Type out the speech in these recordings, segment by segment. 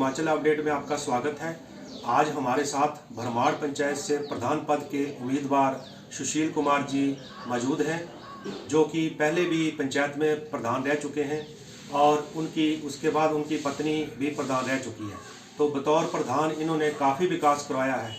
Himachal update में आपका स्वागत है। आज हमारे साथ भरमाड़ पंचायत से प्रधान पद के उम्मीदवार सुशील कुमार जी मौजूद हैं, जो कि पहले भी पंचायत में प्रधान रह चुके हैं और उसके बाद उनकी पत्नी भी प्रधान रह चुकी है। तो बतौर प्रधान इन्होंने काफ़ी विकास करवाया है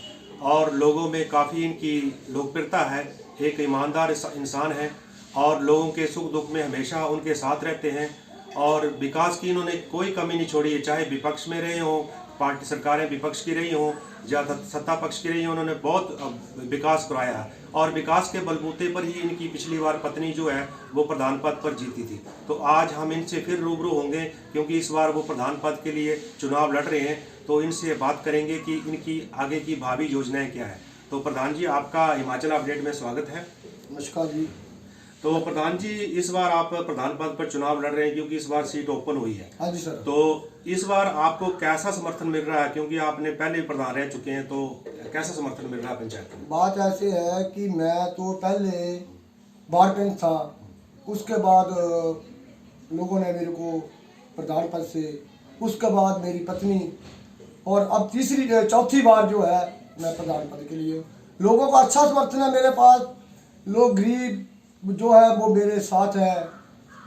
और लोगों में काफ़ी इनकी लोकप्रियता है। एक ईमानदार इंसान है और लोगों के सुख दुख में हमेशा उनके साथ रहते हैं और विकास की इन्होंने कोई कमी नहीं छोड़ी है। चाहे विपक्ष में रहे हों, पार्टी सरकारें विपक्ष की रही हों या सत्ता पक्ष की रही हों, उन्होंने बहुत विकास करवाया है और विकास के बलबूते पर ही इनकी पिछली बार पत्नी जो है वो प्रधान पद पर जीती थी। तो आज हम इनसे फिर रूबरू होंगे क्योंकि इस बार वो प्रधान पद के लिए चुनाव लड़ रहे हैं। तो इनसे बात करेंगे कि इनकी आगे की भावी योजनाएं क्या है। तो प्रधान जी, आपका हिमाचल अपडेट में स्वागत है। नमस्कार जी। तो प्रधान जी, इस बार आप प्रधान पद पर चुनाव लड़ रहे हैं क्योंकि इस बार सीट ओपन हुई है। हाँ जी सर। तो इस बार आपको कैसा समर्थन मिल रहा है, क्योंकि आपने पहले प्रधान रह चुके हैं, तो कैसा समर्थन मिल रहा है पंचायत में? बात ऐसे है कि मैं तो पहले बारपेंच था, उसके बाद लोगों ने मेरे को प्रधान पद से, उसके बाद मेरी पत्नी और अब चौथी बार जो है मैं प्रधान पद के लिए। लोगों का अच्छा समर्थन है मेरे पास। लोग गरीब जो है वो मेरे साथ है,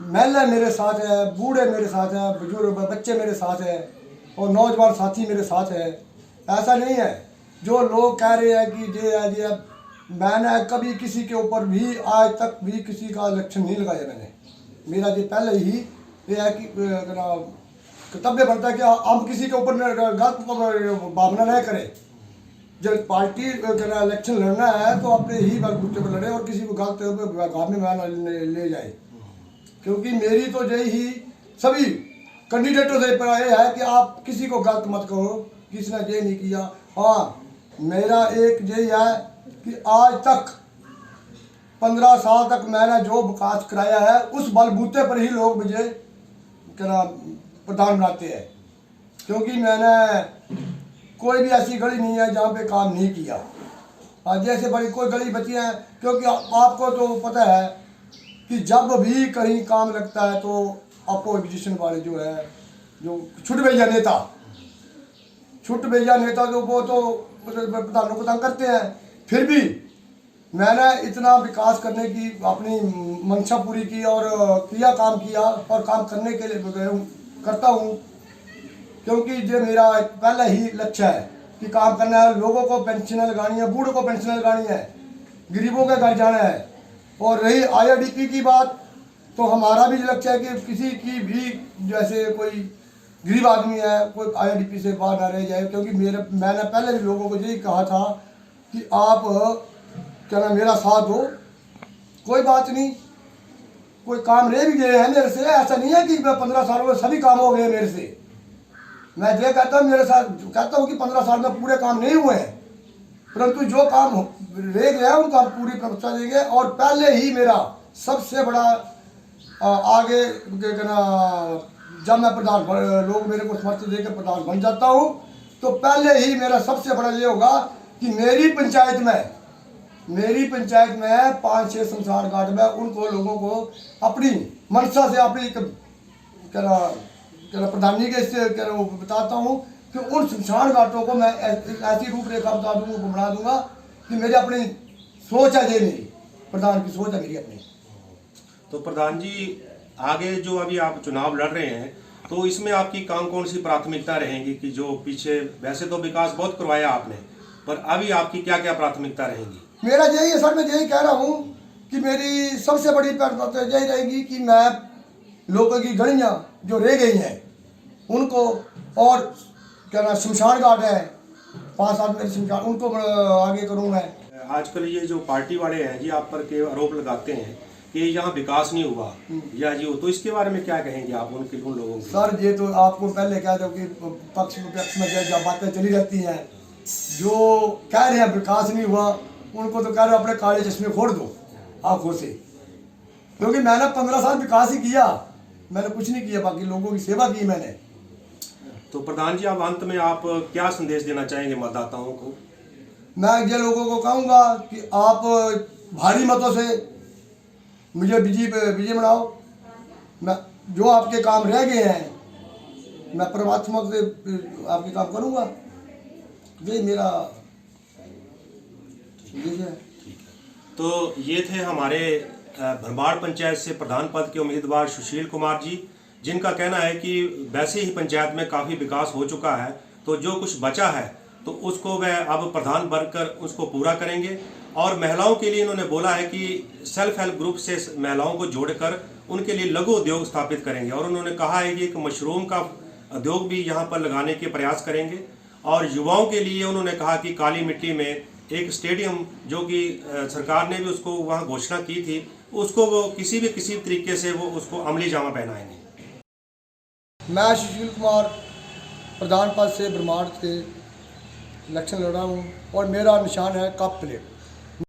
महिला मेरे साथ है, बूढ़े मेरे साथ है, बुजुर्ग बच्चे मेरे साथ है और नौजवान साथी मेरे साथ है। ऐसा नहीं है जो लोग कह रहे हैं कि ये है ये। मैंने कभी किसी के ऊपर भी आज तक भी किसी का इलेक्शन नहीं लगाया। मेरा ये पहले ही ये है कि कर्तव्य बनता है कि हम किसी के ऊपर गलत भावना न करें। जब पार्टी इलेक्शन लड़ना है तो अपने ही बलबूते पर लड़े और किसी को गलत काम में ले जाए। क्योंकि मेरी तो यही ही सभी कैंडिडेटों से ये है कि आप किसी को गलत मत करो, किसी ने ये नहीं किया। हाँ, मेरा एक यही है कि आज तक 15 साल तक मैंने जो विकास कराया है उस बलबूते पर ही लोग मुझे प्रधान बनाते हैं। क्योंकि मैंने कोई भी ऐसी गली नहीं है जहाँ पे काम नहीं किया। आज जैसे बड़ी कोई गली बची है, क्योंकि आपको तो पता है कि जब भी कहीं काम लगता है तो अपोजिशन वाले जो है, जो छुट भेजा नेता जो वो तो प्रधानों को तंग करते हैं। फिर भी मैंने इतना विकास करने की अपनी मंशा पूरी की और काम किया और काम करने के लिए करता हूँ। क्योंकि जो मेरा पहला ही लक्ष्य है कि काम करना है, लोगों को पेंशन लगानी है, बूढ़ों को पेंशन लगानी है, गरीबों के घर जाना है। और रही IRDP की बात, तो हमारा भी लक्ष्य है कि किसी की भी जैसे कोई गरीब आदमी है कोई IRDP से बाहर ना रह जाए। क्योंकि मैंने पहले भी लोगों को यही कहा था कि आप मेरा साथ दो, कोई बात नहीं। कोई काम रह भी गए हैं मेरे से, ऐसा नहीं है कि 15 साल में सभी काम हो गए मेरे से। मैं ये कहता हूँ, मेरे साथ कहता हूँ कि 15 साल में पूरे काम नहीं हुए हैं, परंतु जो काम रह गया उनका हम पूरी प्रशंसा देंगे। और पहले ही मेरा सबसे बड़ा आगे जब मैं प्रधान, लोग मेरे को समर्थन देकर प्रधान बन जाता हूँ, तो पहले ही मेरा सबसे बड़ा ये होगा कि मेरी पंचायत में 5-6 शमशान घाट में उनको लोगों को अपनी मनसा से अपनी प्रधानी के इससे बताता हूँ कि उन शमशान घाटों को मैं ऐसी रूपरेखा बना दूंगा कि मेरी अपनी सोच है, ये मेरी प्रधान की सोच है मेरी अपनी। तो प्रधान जी, आगे जो अभी आप चुनाव लड़ रहे हैं तो इसमें आपकी कौन सी प्राथमिकता रहेंगी? कि जो पीछे वैसे तो विकास बहुत करवाया आपने, पर अभी आपकी क्या क्या प्राथमिकता रहेंगी? मेरा यही है सर, मैं यही कह रहा हूँ कि मेरी सबसे बड़ी प्राथमिकता यही रहेगी कि मैं लोगों की गलियाँ जो रह गई हैं उनको, और शमशान घाट है 5-7 मेरे शमशान, उनको आगे करूँ मैं। आजकल ये जो पार्टी वाले हैं जी आप पर के आरोप लगाते हैं कि यहाँ विकास नहीं हुआ या जी हो, तो इसके बारे में क्या कहेंगे आप उन लोगों को? सर, ये तो आपको पहले कह दो कि पक्ष विपक्ष में जब बातें चली रहती हैं, जो कह रहे हैं विकास नहीं हुआ उनको तो कह रहे हो अपने काले चश्मे खोल दो आंखों से। क्योंकि मैंने 15 साल विकास ही किया, मैंने कुछ नहीं किया, बाकी लोगों की सेवा की मैंने। तो प्रधान जी, अब अंत में आप क्या संदेश देना चाहेंगे मतदाताओं को? मैं ये लोगों को कहूँगा कि आप भारी मतों से मुझे विजय बनाओ। मैं जो आपके काम रह गए हैं मैं परमात्मा से आपके काम करूँगा। ये मेरा ये है। तो ये थे हमारे भरमाड़ पंचायत से प्रधान पद के उम्मीदवार सुशील कुमार जी, जिनका कहना है कि वैसे ही पंचायत में काफ़ी विकास हो चुका है, तो जो कुछ बचा है तो उसको वह अब प्रधान बनकर उसको पूरा करेंगे। और महिलाओं के लिए इन्होंने बोला है कि सेल्फ हेल्प ग्रुप से महिलाओं को जोड़कर उनके लिए लघु उद्योग स्थापित करेंगे। और उन्होंने कहा है कि एक मशरूम का उद्योग भी यहाँ पर लगाने के प्रयास करेंगे। और युवाओं के लिए उन्होंने कहा कि काली मिट्टी में एक स्टेडियम, जो कि सरकार ने भी उसको वहाँ घोषणा की थी, उसको वो किसी तरीके से वो उसको अमली जामा पहनाएंगे। मैं सुशील कुमार प्रधान पद से भरमाड़ से इलेक्शन लड़ रहा हूँ और मेरा निशान है कप प्लेट।